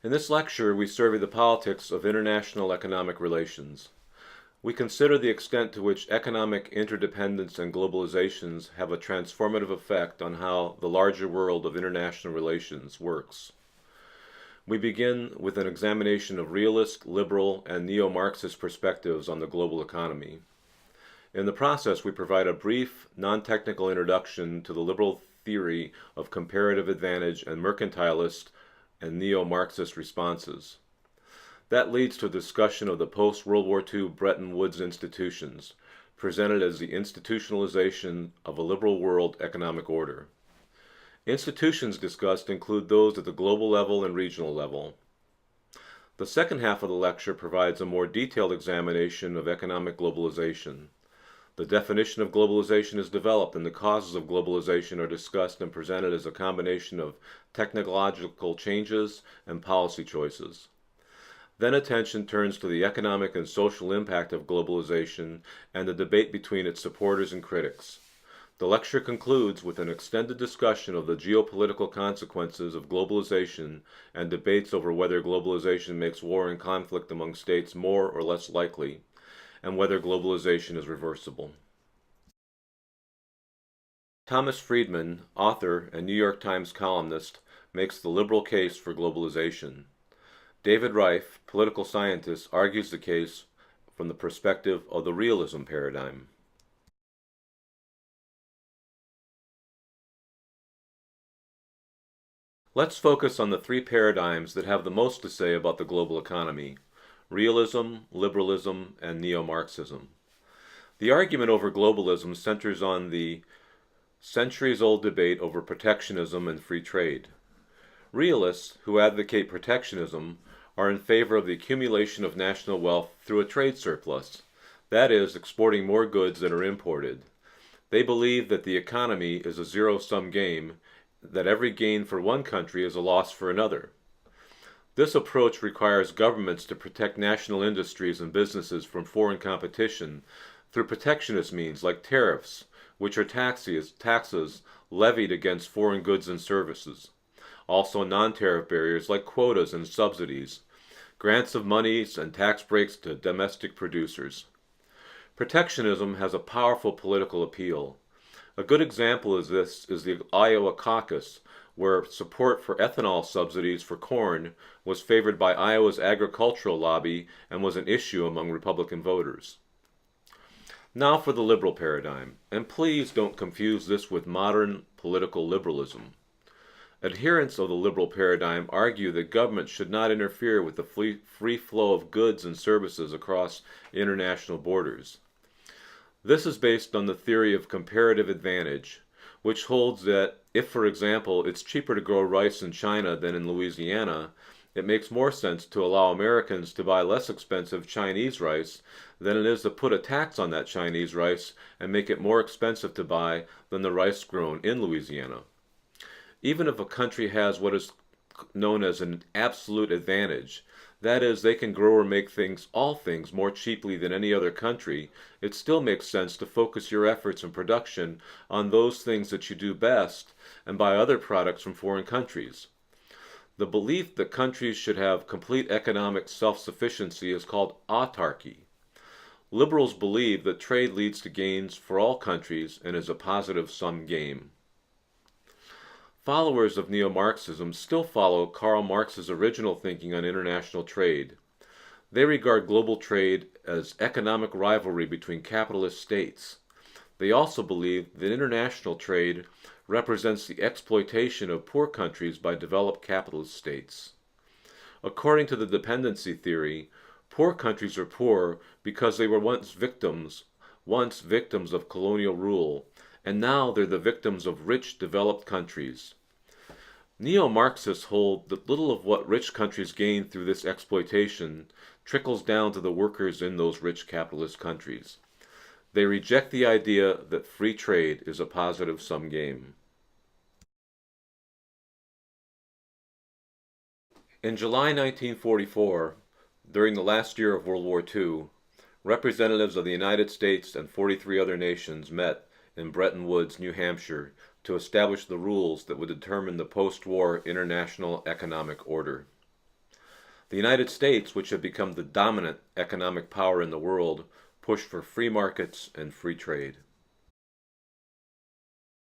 In this lecture, we survey the politics of international economic relations. We consider the extent to which economic interdependence and globalizations have a transformative effect on how the larger world of international relations works. We begin with an examination of realist, liberal, and neo-Marxist perspectives on the global economy. In the process, we provide a brief, non-technical introduction to the liberal theory of comparative advantage and mercantilist and neo-Marxist responses. That leads to a discussion of the post-World War II Bretton Woods institutions, presented as the institutionalization of a liberal world economic order. Institutions discussed include those at the global level and regional level. The second half of the lecture provides a more detailed examination of economic globalization. The definition of globalization is developed and the causes of globalization are discussed and presented as a combination of technological changes and policy choices. Then attention turns to the economic and social impact of globalization and the debate between its supporters and critics. The lecture concludes with an extended discussion of the geopolitical consequences of globalization and debates over whether globalization makes war and conflict among states more or less likely, and whether globalization is reversible. Thomas Friedman, author and New York Times columnist, makes the liberal case for globalization. David Reif, political scientist, argues the case from the perspective of the realism paradigm. Let's focus on the three paradigms that have the most to say about the global economy: realism, liberalism, and neo-Marxism. The argument over globalism centers on the centuries-old debate over protectionism and free trade. Realists, who advocate protectionism, are in favor of the accumulation of national wealth through a trade surplus, that is, exporting more goods than are imported. They believe that the economy is a zero-sum game, that every gain for one country is a loss for another. This approach requires governments to protect national industries and businesses from foreign competition through protectionist means like tariffs, which are taxes levied against foreign goods and services. Also non-tariff barriers like quotas and subsidies, grants of monies and tax breaks to domestic producers. Protectionism has a powerful political appeal. A good example of this is the Iowa caucus, where support for ethanol subsidies for corn was favored by Iowa's agricultural lobby and was an issue among Republican voters. Now for the liberal paradigm, and please don't confuse this with modern political liberalism. Adherents of the liberal paradigm argue that government should not interfere with the free flow of goods and services across international borders. This is based on the theory of comparative advantage, which holds that if, for example, it's cheaper to grow rice in China than in Louisiana, it makes more sense to allow Americans to buy less expensive Chinese rice than it is to put a tax on that Chinese rice and make it more expensive to buy than the rice grown in Louisiana. Even if a country has what is known as an absolute advantage, that is, they can grow or make all things more cheaply than any other country, it still makes sense to focus your efforts and production on those things that you do best and buy other products from foreign countries. The belief that countries should have complete economic self-sufficiency is called autarky. Liberals believe that trade leads to gains for all countries and is a positive-sum game. Followers of neo-Marxism still follow Karl Marx's original thinking on international trade. They regard global trade as economic rivalry between capitalist states. They also believe that international trade represents the exploitation of poor countries by developed capitalist states. According to the dependency theory, poor countries are poor because they were once victims of colonial rule, and now they're the victims of rich, developed countries. Neo-Marxists hold that little of what rich countries gain through this exploitation trickles down to the workers in those rich capitalist countries. They reject the idea that free trade is a positive-sum game. In July 1944, during the last year of World War II, representatives of the United States and 43 other nations met in Bretton Woods, New Hampshire, to establish the rules that would determine the post-war international economic order. The United States, which had become the dominant economic power in the world, pushed for free markets and free trade.